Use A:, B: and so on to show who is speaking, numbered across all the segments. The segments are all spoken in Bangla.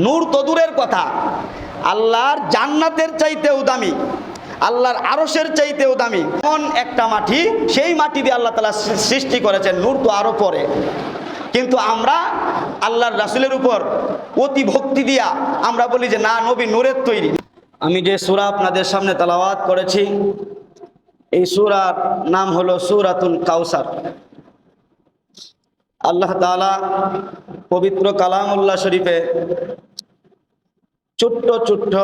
A: নূর তো দূরের কথা, আল্লাহর জান্নাতের চাইতেও দামি, আল্লাহর আরশের চাইতেও দামি এমন একটা মাটি, সেই মাটি দিয়ে আল্লাহ তাআলা সৃষ্টি করেছেন। নূর তো আরো পরে, কিন্তু আমরা আল্লাহর রাসূলের উপর অতি ভক্তি দিয়া আমরা বলি যে না, নবী নূরের তৈরি। আমি যে সূরা আপনাদের সামনে তেলাওয়াত করেছি, এই সূরার নাম হলো সূরাতুল কাউসার। আল্লাহ তাআলা পবিত্র কালামুল্লাহ শরীফে ছোট্ট ছোট্ট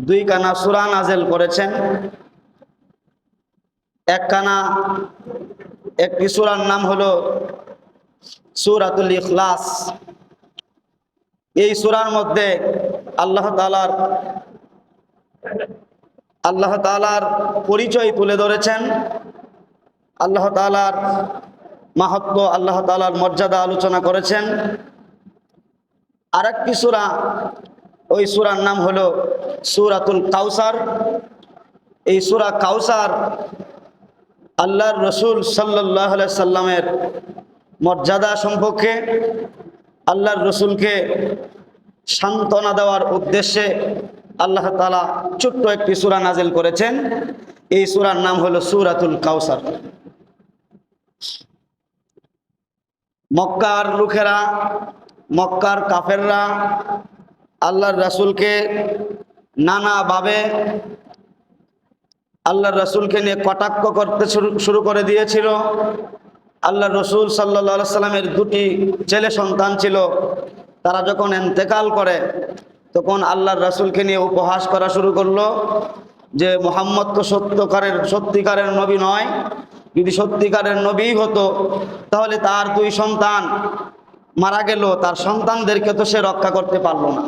A: দুইখানা সূরা নাযিল করেছেন। একটি সূরার নাম হলো সূরাতুল ইখলাস। এই সূরার মধ্যে আল্লাহ তাআলার পরিচয় তুলে ধরেছেন, আল্লাহ তাআলার মাহাত্ম্য, আল্লাহ তাআলার মর্যাদা আলোচনা করেছেন। আরেকটি সূরা, ওই সূরার নাম হলো সূরাতুল কাউসার। এই সূরা কাউসার আল্লাহর রাসূল সাল্লাল্লাহু আলাইহি সাল্লামের মর্যাদা সম্পর্কে, আল্লাহর রাসূলকে সান্ত্বনা দেওয়ার উদ্দেশ্যে আল্লাহ তাআলা ছোট্ট একটি সূরা নাযিল করেছেন। এই সূরার নাম হলো সূরাতুল কাউসার। মক্কার লোকেরা, মক্কার কাফেররা আল্লাহর রাসূলকে নানাভাবে আল্লাহর রাসূলকে নিয়ে কটাক্ষ করতে শুরু করে দিয়েছিল। আল্লাহর রাসূল সাল্লাল্লাহু আলাইহি সাল্লামের দুটি ছেলে সন্তান ছিল, তারা যখন ইন্তেকাল করে তখন আল্লাহর রাসূলকে নিয়ে উপহাস করা শুরু করলো যে মুহাম্মদ তো সত্যিকারের নবী নয়, যদি সত্যিকারের নবী হতো তাহলে তার দুই সন্তান মারা গেল, তার সন্তানদেরকে তো সে রক্ষা করতে পারলো না।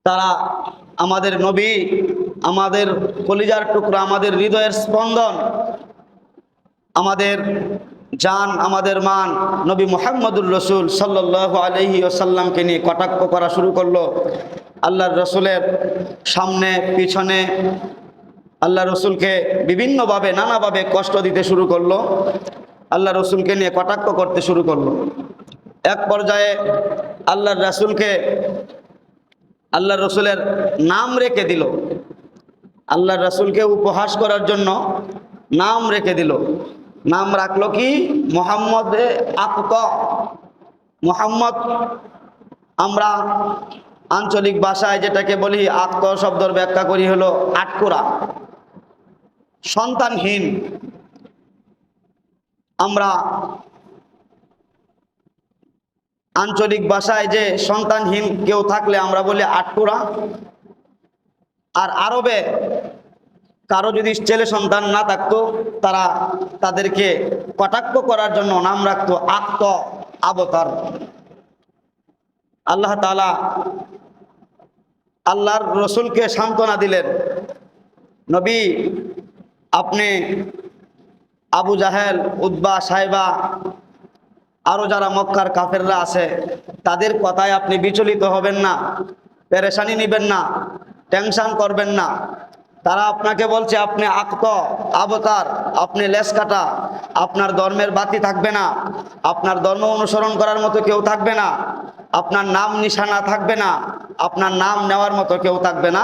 A: তারা আমাদের নবী, আমাদের কলিজার টুকরা, আমাদের হৃদয়ের স্পন্দন, আমাদের জান, আমাদের মান নবী মুহাম্মদুর রাসূল সাল্লাল্লাহু আলাইহি ওয়াসাল্লামকে নিয়ে কটাক্ষ করা শুরু করলো। আল্লাহর রাসূলের সামনে পিছনে আল্লাহর রাসূলকে বিভিন্নভাবে নানাভাবে কষ্ট দিতে শুরু করলো, আল্লাহর রাসূলকে নিয়ে কটাক্ষ করতে শুরু করলো। এক পর্যায়ে আল্লাহর রাসূলের নাম রেখে দিল, আল্লাহর রাসূলকে উপহাস করার জন্য নাম রেখে দিল। নাম রাখলো কি? মুহাম্মদ আক্তা। মুহাম্মদ আমরা আঞ্চলিক ভাষায় যেটাকে বলি আক্তা শব্দের ব্যাখ্যা করি হলো আটকুরা, সন্তানহীন। আমরা আঞ্চলিক ভাষায় যে সন্তানহীন কেউ থাকলে আমরা বলি আটকুরা। আর আরবে কারো যদি ছেলে সন্তান না থাকতো, তারা তাদেরকে কটাক্ষ করার জন্য নাম রাখতো আক্ত, আবতার। আল্লাহ তাআলা আল্লাহর রাসূলকে সান্ত্বনা দিলেন, নবী আপনি আবু জাহেল, উতবা, সাইবা, আরো যারা মক্কার কাফেররা আছে তাদের কথায় আপনি বিচলিত হবেন না, পেরেশানি নেবেন না, টেনশন করবেন না। তারা আপনাকে বলছে আপনি আক্ত, আবতার, আপনি লেস কাটা, আপনার ধর্মের বাতি থাকবে না, আপনার ধর্ম অনুসরণ করার মতো কেউ থাকবে না, আপনার নাম নিশানা থাকবে না, আপনার নাম নেওয়ার মতো কেউ থাকবে না।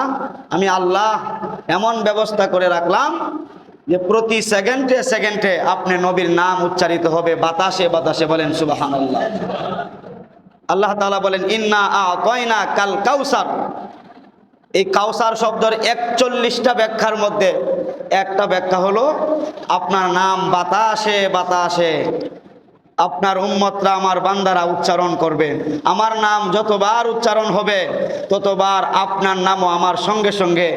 A: আমি আল্লাহ এমন ব্যবস্থা করে রাখলাম যে প্রতি সেকেন্ডে সেকেন্ডে আপনি নবীর নাম উচ্চারিত হবে বাতাসে বাতাসে। বলেন সুবহানাল্লাহ। আল্লাহ তাআলা বলেন ইন্না আ'তাইনা কাল কাউসার। এই কাউসার শব্দের 41টা ব্যাখ্যার মধ্যে একটা ব্যাখ্যা হলো আপনার নাম বাতাসে বাতাসে আপনার উম্মতরা, আমার বান্দারা উচ্চারণ করবে। আমার নাম যতবার উচ্চারণ হবে ততবার আপনার নামও আমার সঙ্গে সঙ্গে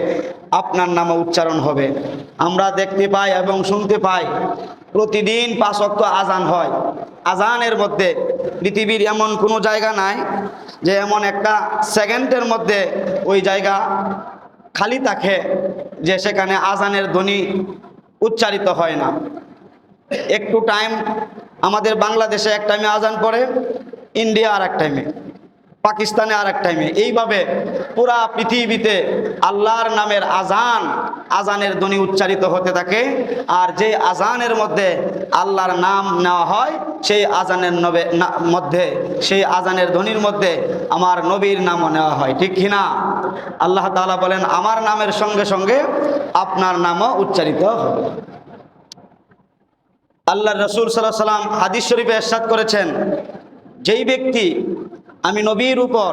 A: আপনার নামও উচ্চারণ হবে। আমরা দেখতে পাই এবং শুনতে পাই প্রতিদিন 5 ওয়াক্ত আজান হয়। আজানের মধ্যে পৃথিবীর এমন কোনো জায়গা নাই যে এমন একটা সেকেন্ডের মধ্যে ওই জায়গা খালি থাকে যে সেখানে আজানের ধ্বনি উচ্চারিত হয় না। একটু টাইম আমাদের বাংলাদেশে এক টাইমে আজান পড়ে, ইন্ডিয়া আর এক টাইমে, পাকিস্তানে আর এক টাইমে, এইভাবে পুরা পৃথিবীতে আল্লাহর নামের আজানের ধ্বনি উচ্চারিত হতে থাকে। আর যে আজানের মধ্যে আল্লাহর নাম নেওয়া হয় সেই আজানের মধ্যে, সেই আজানের ধ্বনির মধ্যে আমার নবীর নামও নেওয়া হয়, ঠিক কিনা? আল্লাহ তাআলা বলেন আমার নামের সঙ্গে সঙ্গে আপনার নামও উচ্চারিত হবে। আল্লাহর রাসূল সাল্লাল্লাহু আলাইহি ওয়াসাল্লাম হাদিস শরীফে ইরশাদ করেছেন, যেই ব্যক্তি আমি নবীর উপর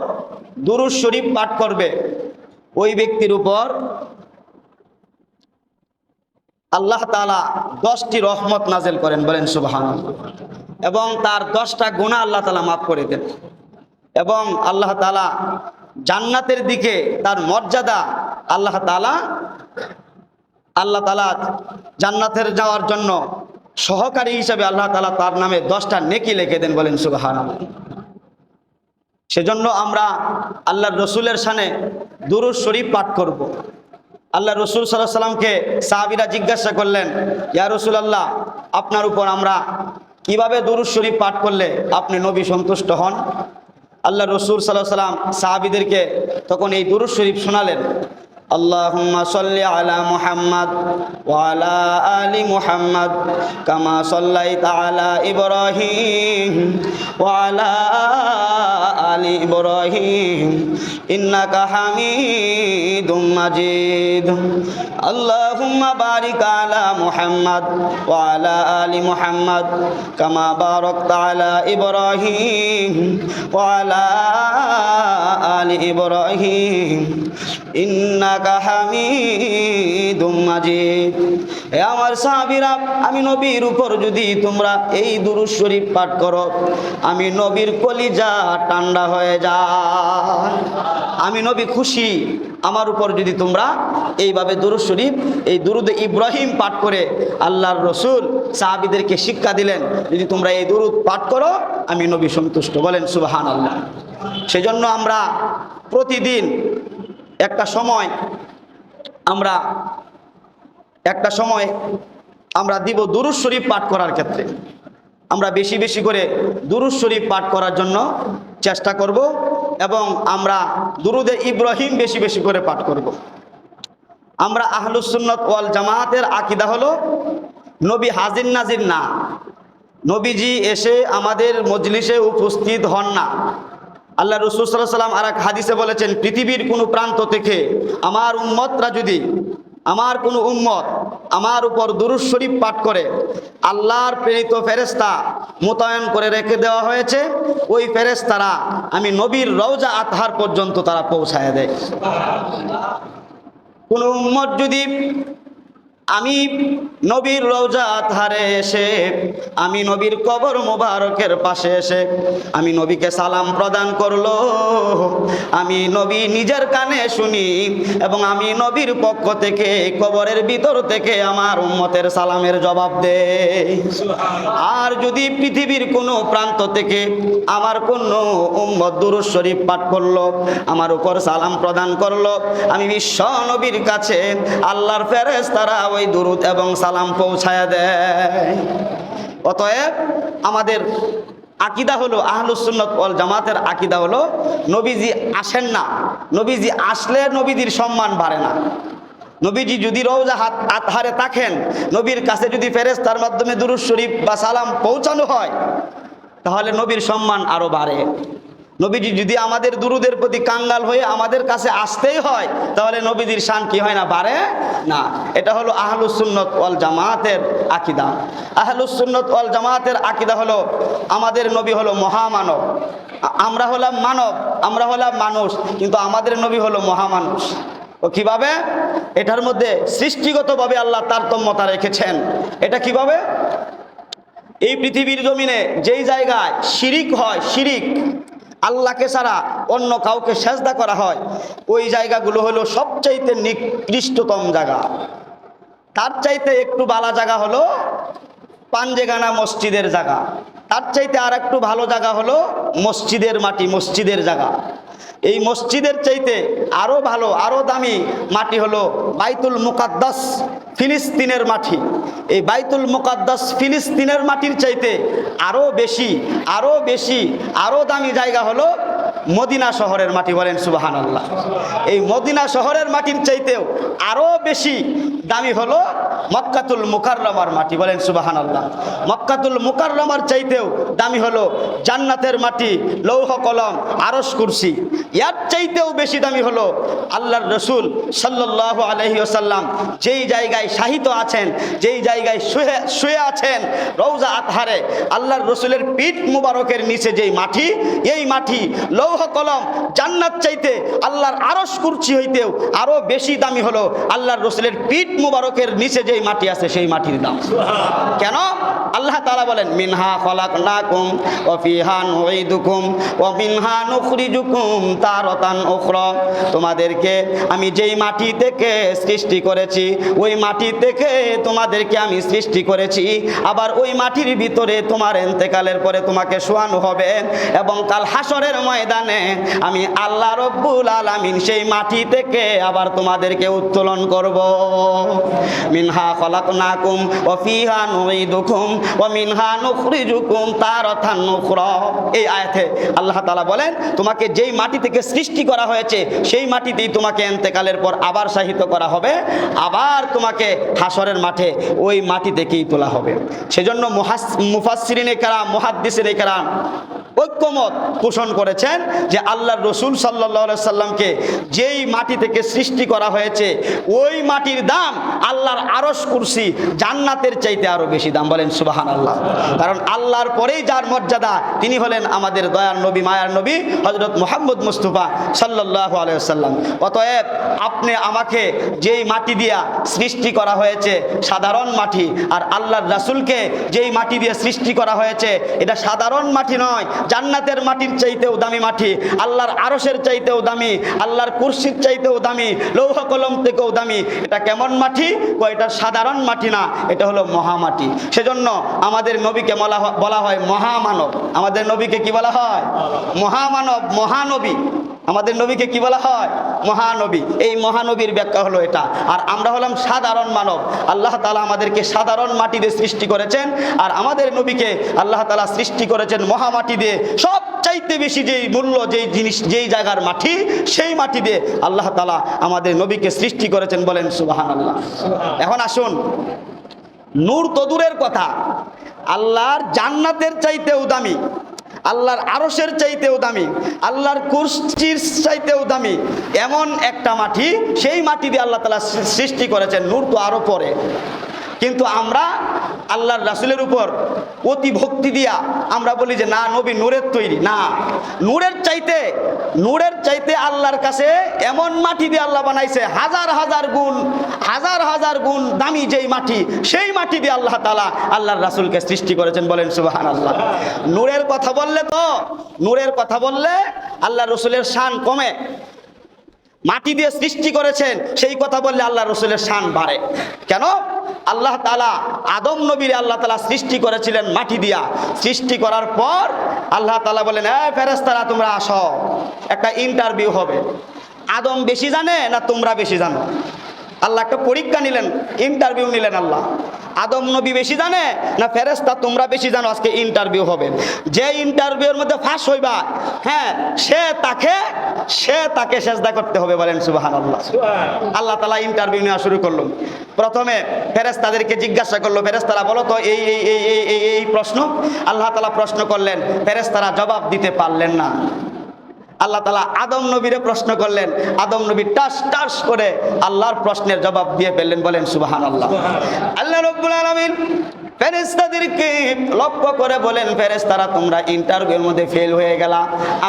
A: দুরূদ শরীফ পাঠ করবে ওই ব্যক্তির উপর আল্লাহ তাআলা 10টি রহমত নাযিল করেন, বলেন সুবহানাল্লাহ। এবং তার 10টা গুনাহ আল্লাহ তাআলা মাফ করে দেন। এবং আল্লাহ তাআলা জান্নাতের দিকে তার মর্যাদা আল্লাহ তাআলা জান্নাতের যাওয়ার জন্য সহকারী হিসেবে আল্লাহ তাআলা তার নামে 10টা নেকি লিখে দেন, বলেন সুবহানাল্লাহ। সেজন্য আমরা আল্লাহর রসুলের শানে দুরূদ শরীফ পাঠ করব। আল্লাহ রসুল সাল্লাল্লাহু আলাইহি সাল্লামকে সাহাবীরা জিজ্ঞাসা করলেন, ইয়া রাসূলুল্লাহ, আপনার উপর আমরা কিভাবে দুরূদ শরীফ পাঠ করলে আপনি নবী সন্তুষ্ট হন? আল্লাহ রসুল সাল্লাল্লাহু আলাইহি সাল্লাম সাহাবীদেরকে তখন এই দুরূদ শরীফ শোনালেন। আল্লাহুম্মা সাল্লি আলা মুহাম্মাদ ওয়া আলা আলি মুহাম্মাদ কামা সাল্লাইতা আলা ইব্রাহিম ওয়া আলা আলি ইব্রাহিম ইন্নাকা হামিদুম মাজিদ। আল্লাহুম্মা বারিক আলা মুহাম্মাদ ওয়া আলা আলি মুহাম্মাদ কামা বারাকতা আলা ইব্রাহিম ওয়া আলা আলি ইব্রাহিম ইন্নাকা হামিদুম মাজিদ। হে আমার সাহাবীরা, আমি নবীর উপর যদি তোমরা এই দুরূদ শরীফ পাঠ করো, আমি নবীর কলিজা ঠান্ডা হয়ে যায়, আমি নবী খুশি। আমার উপর যদি তোমরা এইভাবে দুরূদ শরীফ, এই দুরূদ ইব্রাহিম পাঠ করে আল্লাহর রসুল সাহাবীদেরকে শিক্ষা দিলেন, যদি তোমরা এই দুরূদ পাঠ করো আমি নবী সন্তুষ্ট, বলেন সুবহানাল্লাহ। সেজন্য আমরা প্রতিদিন একটা সময় আমরা দিব দুরূদ শরীফ পাঠ করার ক্ষেত্রে। আমরা বেশি বেশি করে দুরূদ শরীফ পাঠ করার জন্য চেষ্টা করব এবং আমরা দুরূদে ইব্রাহিম বেশি বেশি করে পাঠ করব। আমরা আহলুস সুন্নাত ওয়াল জামাতের আকীদা হলো নবী হাজির নাজির না, নবীজি এসে আমাদের মজলিসে উপস্থিত হন না। আল্লাহ রাসূল সাল্লাল্লাহু আলাইহি ওয়াসাল্লাম আর এক হাদিসে বলেছেন, পৃথিবীর কোনো প্রান্ত থেকে আমার উম্মতরা যদি, আমার কোনো উম্মত আমার উপর দুরূদ শরীফ পাঠ করে, আল্লাহর প্রেরিত ফেরেশতা মোতায়েন করে রেখে দেওয়া হয়েছে, ওই ফেরেশতারা আমি নবীর রওজা আতহার পর্যন্ত তারা পৌঁছায় দেয়। কোন উম্মত যদি আমি নবীর রওজা আতহারে এসে, আমি নবীর কবর মোবারকের পাশে এসে আমি নবীকে সালাম প্রদান করলো, আমি নবী নিজের কানে শুনি এবং আমি নবীর পক্ষ থেকে কবরের ভিতর থেকে আমার উম্মতের সালামের জবাব দেই। আর যদি পৃথিবীর কোনো প্রান্ত থেকে আমার কোনো উম্মত দুরূদ শরীফ পাঠ করলো, আমার উপর সালাম প্রদান করলো, আমি বিশ্ব নবীর কাছে আল্লাহর ফেরেশতারা ওই দুরূদ এবং সালাম পৌঁছায়া দেয়। অতএব আমাদের আকীদা হলো, আহলুস সুন্নাত ওয়াল জামাতের আকীদা হলো, নবীজি আসেন না, নবীজি আসলে নবীজির সম্মান বাড়ে না। নবীজি যদি রওজা আতহারে থাকেন, নবীর কাছে যদি ফেরেশতার মাধ্যমে দুরূদ শরীফ বা সালাম পৌঁছানো হয়, তাহলে নবীর সম্মান আরো বাড়ে। নবীজি যদি আমাদের দুরূদের প্রতি কাঙ্গাল হয়ে আমাদের কাছে আসতেই হয়, তাহলে নবীজির শান কি হয় না, বাড়ে না। এটা হলো আহলুস সুন্নাত ওয়াল জামাতের আকীদা। আহলুস সুন্নাত ওয়াল জামাতের আকীদা হলো আমাদের নবী হলো মহামানব, আমরা হলাম মানব, আমরা হলাম মানুষ, কিন্তু আমাদের নবী হলো মহামানুষ। ও কিভাবে? এটার মধ্যে সৃষ্টিগতভাবে আল্লাহ তারতম্যতা রেখেছেন। এটা কিভাবে? এই পৃথিবীর জমিনে যেই জায়গায় শিরিক হয়, শিরিক আল্লাহকে ছাড়া অন্য কাউকে সেজদা করা হয়, ওই জায়গাগুলো হলো সবচাইতে নিকৃষ্টতম জায়গা। তার চাইতে একটু ভালো জায়গা হলো পাঞ্জেগানা মসজিদের জায়গা, তার চাইতে আর একটু ভালো জায়গা হলো মসজিদের মাটি, মসজিদের জায়গা। এই মসজিদের চাইতে আরো ভালো, আরো দামি মাটি হলো বাইতুল মুকাদ্দাস, ফিলিস্তিনের মাটি। এই বাইতুল মুকাদ্দাস ফিলিস্তিনের মাটির চাইতে আরো বেশি, আরো বেশি, আরো দামি জায়গা হলো মদিনা শহরের মাটি, বলেন সুবহানাল্লাহ। এই মদিনা শহরের মাটির চাইতেও আরো বেশি দামি হলো মক্কাতুল মুকাররমার মাটি, বলেন সুবহানাল্লাহ। মক্কাতুল মুকাররমার চাইতেও দামি হলো জান্নাতের মাটি, লৌহ কলম, আরশ কুরসি। এর চাইতেও বেশি দামি হলো আল্লাহর রাসূল সাল্লাল্লাহু আলাইহি ওয়াসাল্লাম যেই জায়গায় শায়িত আছেন, যেই জায়গায় শুয়ে আছেন রওজা আতহারে, আল্লাহর রাসূলের পিঠ মুবারকের নিচে যেই মাটি, এই মাটি লৌহ কলম জান্নাত চাইতে আল্লাহর আরশ কুরসি হইতেও আরো বেশি দামি হলো আল্লাহর রাসূলের পিঠ মুবারকের নিচে যেই মাটি আছে সেই মাটির দাম। কেন? আল্লাহ তাআলা বলেন মিনহা খলাকনাকুম ওয়া ফিহা নুঈদুকুম ওয়া মিনহা নুখরিজুকুম তারাতান উখরা। তোমাদেরকে আমি যেই মাটি থেকে সৃষ্টি করেছি, ওই মাটি থেকে তোমাদেরকে আমি সৃষ্টি করেছি, আবার ওই মাটির ভিতরে তোমার ইন্তেকালের পরে তোমাকে শোয়ানো হবে, এবং কাল হাসরের ময়দানে আমি আল্লাহ রব্বুল আলামিন সেই মাটি থেকে আবার তোমাদেরকে উত্তোলন করব। মিনহা খলাকনাকুম ওয়া ফিহা নুঈদুকুম ওয়া মিনহা নুখরিজুকুম তারাতান উখরা। এই আয়াতে আল্লাহ তাআলা বলেন তোমাকে যেই মাটি থেকে সৃষ্টি করা হয়েছে সেই মাটিতেই তোমাকে ইন্তেকালের পর আবার শায়িত করা হবে, আবার তোমাকে হাসরের মাঠে ওই মাটি থেকেই তোলা হবে। সেজন্য মুফাসসিরিনে কেরাম, মুহাদ্দিসিনে কেরাম ঐক্যমত পোষণ করেছেন যে আল্লাহর রাসূল সাল্লাল্লাহু আলাইহি সাল্লামকে যেই মাটি থেকে সৃষ্টি করা হয়েছে ওই মাটির দাম আল্লাহর আরশ কুরসি জান্নাতের চাইতে আরো বেশি দাম, বলেন সুবহানাল্লাহ। কারণ আল্লাহর পরেই যার মর্যাদা তিনি হলেন আমাদের দয়ার নবী, মায়ার নবী হযরত মুহাম্মদ মুস্তাফা সাল্লাল্লাহু আলাইহি ওয়াসাল্লাম। অতএব আপনি আমাকে যেই মাটি দিয়া সৃষ্টি করা হয়েছে সাধারণ মাটি, আর আল্লাহর রাসূলকে যেই মাটি দিয়ে সৃষ্টি করা হয়েছে এটা সাধারণ মাটি নয়, জান্নাতের মাটির চাইতেও দামি মাটি, আল্লাহর আরশের চাইতেও দামি, আল্লাহর কুরসির চাইতেও দামি, লৌহ কলম থেকেও দামি। এটা কেমন মাটি? এটা সাধারণ মাটি না, এটা হলো মহামাটি। সেজন্য আমাদের নবীকে বলা হয় মহামানব। আমাদের নবীকে কি বলা হয়? মহামানব, মহানবী। আমাদের নবীকে কি বলা হয়? মহানবী। এই মহানবীর ব্যাখ্যা হলো এটা। আর আমরা হলাম সাধারণ মানব। আল্লাহ তাআলা আমাদেরকে সাধারণ মাটি দিয়ে সৃষ্টি করেছেন, আর আমাদের নবীকে আল্লাহ তাআলা সৃষ্টি করেছেন মহামাটি দিয়ে। সব চাইতে বেশি যেই মূল্য, যেই জিনিস, যেই জায়গার মাটি, সেই মাটি দিয়ে আল্লাহ তাআলা আমাদের নবীকে সৃষ্টি করেছেন, বলেন সুবহানাল্লাহ। এখন আসুন, নূর তো দূরের কথা, আল্লাহর জান্নাতের চাইতেও দামি, আল্লাহর আরশের চাইতেও দামি, আল্লাহর কুরসির চাইতেও দামি এমন একটা মাটি, সেই মাটি দিয়ে আল্লাহ তাআলা সৃষ্টি করেছেন। নূর তো আরো পরে, কিন্তু আমরা আল্লাহর রাসূলের উপর অতি ভক্তি দিয়া আমরা বলি যে না, নবী নূরের তৈরি। না, নূরের চাইতে আল্লাহর কাছে এমন মাটি দিয়ে আল্লাহ বানাইছে হাজার হাজার গুণ দামি যেই মাটি, সেই মাটি দিয়ে আল্লাহ তাআলা আল্লাহর রাসূলকে সৃষ্টি করেছেন, বলেন সুবহানাল্লাহ। নূরের কথা বললে আল্লাহর রাসূলের শান কমে। মাটি দিয়ে সৃষ্টি করেছেন সেই কথা বললে আল্লাহ রাসূলের শান বাড়ে। কেন? আল্লাহ তাআলা আদম নবীর আল্লাহ তাআলা সৃষ্টি করেছিলেন মাটি দিয়া। সৃষ্টি করার পর আল্লাহ তাআলা বলেন, এই ফেরেশতারা তোমরা আসো, একটা ইন্টারভিউ হবে। আদম বেশি জানে না তোমরা বেশি জানো? আল্লাহ একটা পরীক্ষা নিলেন, ইন্টারভিউ নিলেন। আল্লাহ আদম নবী বেশি জানে না ফেরেশতা তোমরা বেশি জানো? আজকে ইন্টারভিউ হবে। যে ইন্টারভিউর মধ্যে ফাঁস হইবা, হ্যাঁ, সে তাকে সেজদা করতে হবে, বলেন সুবহানাল্লাহ। আল্লাহ তাআলা ইন্টারভিউ নেওয়া শুরু করলো। প্রথমে ফেরেশতাদেরকে জিজ্ঞাসা করলো, ফেরেশতারা বলো তো এই প্রশ্ন। আল্লাহ তাআলা প্রশ্ন করলেন, ফেরেশতারা জবাব দিতে পারলেন না। আল্লাহ তাআলা আদম নবীরে প্রশ্ন করলেন, আদম নবী টাস করে আল্লাহর প্রশ্নের জবাব দিয়ে ফেললেন, বলেন সুবহানাল্লাহ। আল্লাহ রাব্বুল আলামিন ফেরেশতাদেরকে লক্ষ্য করে বলেন, ফেরেশতারা তোমরা ইন্টারভিউর মধ্যে ফেল হয়ে গেলা,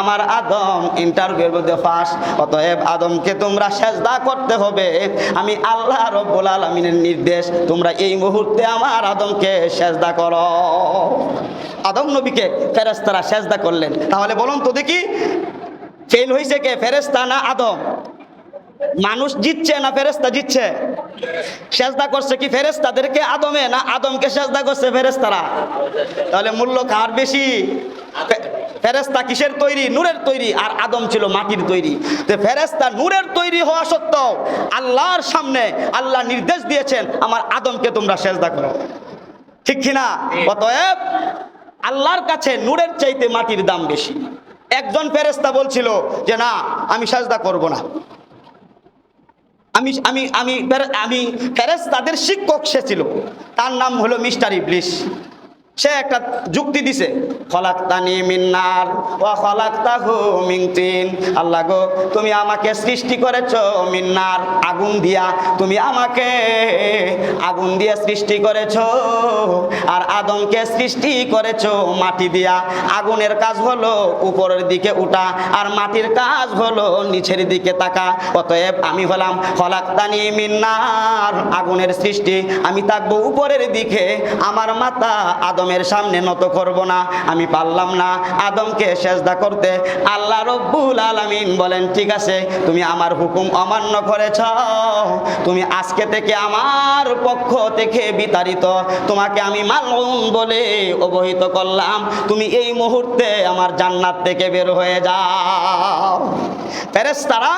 A: আমার আদম ইন্টারভিউর মধ্যে পাস, অতএব আদমকে তোমরা সেজদা করতে হবে। আমি আল্লাহ রাব্বুল আলামিনের নির্দেশ, তোমরা এই মুহূর্তে আমার আদমকে সেজদা করো। আদম নবীকে ফেরেশতারা সেজদা করলেন। তাহলে বলুন তো দেখি, ফেল হয়েছে কে, ফেরেশতা না আদম? মানুষ জিতছে না ফেরেশতা জিতছে? সেজদা করছে কি ফেরেশতাদেরকে আদমে, না আদমকে সেজদা করছে ফেরেশতারা? তাহলে মূল্য কার বেশি? ফেরেশতা কিসের তৈরি? নূরের তৈরি, আর আদম ছিল মাটির তৈরি। তো ফেরেশতা নূরের তৈরি হওয়া সত্ত্বেও আল্লাহর সামনে আল্লাহ নির্দেশ দিয়েছেন, আমার আদমকে তোমরা সেজদা করো, ঠিক কিনা? অতএব আল্লাহর কাছে নূরের চাইতে মাটির দাম বেশি। একজন ফেরেশতা বলছিল যে না, আমি সাজদা করব না। আমি আমি আমি আমি ফেরেশতাদের শিক্ষক সে ছিল, তার নাম হলো মিস্টার ইবলিস। সে একটা যুক্তি দিছে, খলাকতানি মিন নার ওয়া খলাকতাহু মিন তিন। আল্লাহ গো, তুমি আমাকে সৃষ্টি করেছো মিন নার, আগুন দিয়া, তুমি আমাকে আগুন দিয়ে সৃষ্টি করেছো, আর আদমকে সৃষ্টি করেছো মাটি দিয়া। আগুনের কাজ হলো উপরের দিকে উঠা, আর মাটির কাজ হলো নিচের দিকে তাকা। অতএব আমি হলাম খলাকতানি মিন নার, আগুনের সৃষ্টি, আমি থাকবো উপরের দিকে, আমার মাথা আদমের সামনে নত করব না। আমি পারলাম না আদমকে সেজদা করতে। আল্লাহ রব্বুল আলামিন বলেন, ঠিক আছে, তুমি আমার হুকুম অমান্য করেছ, তুমি আজকে থেকে আমার পক্ষ থেকে বিতাড়িত, তোমাকে আমি মালউন বলে অবহিত করলাম, তুমি এই মুহূর্তে আমার জান্নাত থেকে বের হয়ে যাও। ফেরেশতারা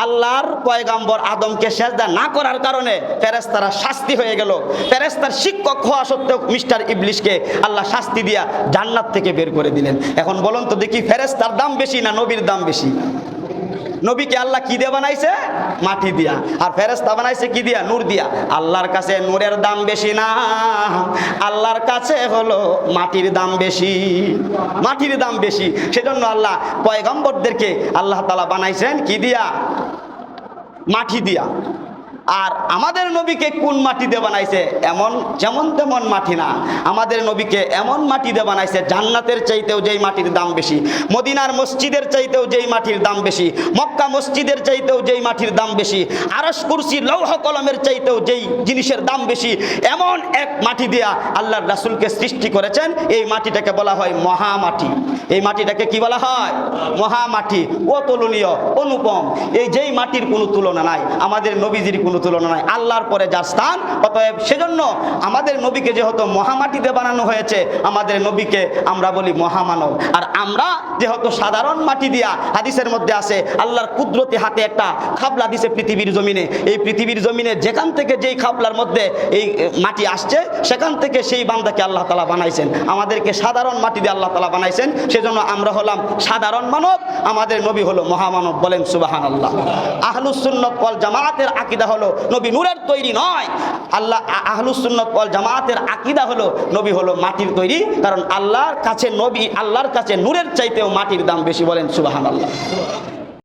A: আল্লাহর পয়গাম্বর আদমকে সেজদা না করার কারণে ফেরেশতারা শাস্তি হয়ে গেল। ফেরেশতার শিক্ষক হওয়া সত্ত্বেও মিস্টার ইবলিসকে আল্লাহ শাস্তি দিয়া জান্নাত থেকে বের করে দিলেন। এখন বলুন তো দেখি, ফেরেশতার দাম বেশি না নবীর দাম বেশি? নবীকে আল্লাহ কি দিয়ে বানাইছে? মাটি দিয়া। আর ফেরেশতা বানাইছে কি দিয়া? নূর দিয়া। আল্লাহর কাছে নূরের দাম বেশি না, আল্লাহর কাছে হলো মাটির দাম বেশি, মাটির দাম বেশি। সেজন্য আল্লাহ পয়গম্বরদেরকে আল্লাহ তাআলা বানাইছেন কি দিয়া? মাটি দিয়া। আর আমাদের নবীকে কোন মাটি দিয়ে বানাইছে? এমন যেমন তেমন মাটি না, আমাদের নবীকে এমন মাটি দিয়ে বানাইছে, জান্নাতের চাইতেও যেই মাটির দাম বেশি, মদিনার মসজিদের চাইতেও যেই মাটির দাম বেশি, মক্কা মসজিদের চাইতেও যেই মাটির দাম বেশি, আরশ কুরসি লৌহ কলমের চাইতেও যেই জিনিসের দাম বেশি, এমন এক মাটি দিয়া আল্লাহর রাসূলকে সৃষ্টি করেছেন। এই মাটিটাকে বলা হয় মহামাটি। এই মাটিটাকে কি বলা হয়? মহামাটি। অতুলনীয়, অনুপম, এই যেই মাটির কোনো তুলনা নাই, আমাদের নবীজির কোনো তুলনা নাই, আল্লাহর পরে যার স্থান। অতএব সেজন্য আমাদের নবীকে যেহেতু মহামাটিতে বানানো হয়েছে, আমাদের নবীকে আমরা বলি মহামানব। আর আমরা যেহেতু সাধারণ মাটি দিয়া, হাদিসের মধ্যে আছে আল্লাহর কুদরতি হাতে একটা খাবলা দিছে পৃথিবীর জমিনে, এই পৃথিবীর জমিনে যেখান থেকে যেই খাবলার মধ্যে এই মাটি আসছে, সেখান থেকে সেই বান্দাকে আল্লাহ তাআলা বানাইছেন। আমাদেরকে সাধারণ মাটি দিয়ে আল্লাহ তাআলা বানাইছেন, সেজন্য আমরা হলাম সাধারণ মানব, আমাদের নবী হলো মহামানব। বলেন সুবহানাল্লাহ। আহলুস সুন্নাত ওয়াল জামাতের আকীদা হলো নবী নূরের তৈরি নয়। আল্লাহ আহলুস সুন্নাত ওয়াল জামাতের আকীদা হলো নবী হলো মাটির তৈরি, কারণ আল্লাহর কাছে নবী, আল্লাহর কাছে নূরের চাইতেও মাটির দাম বেশি। বলেন সুবহানাল্লাহ।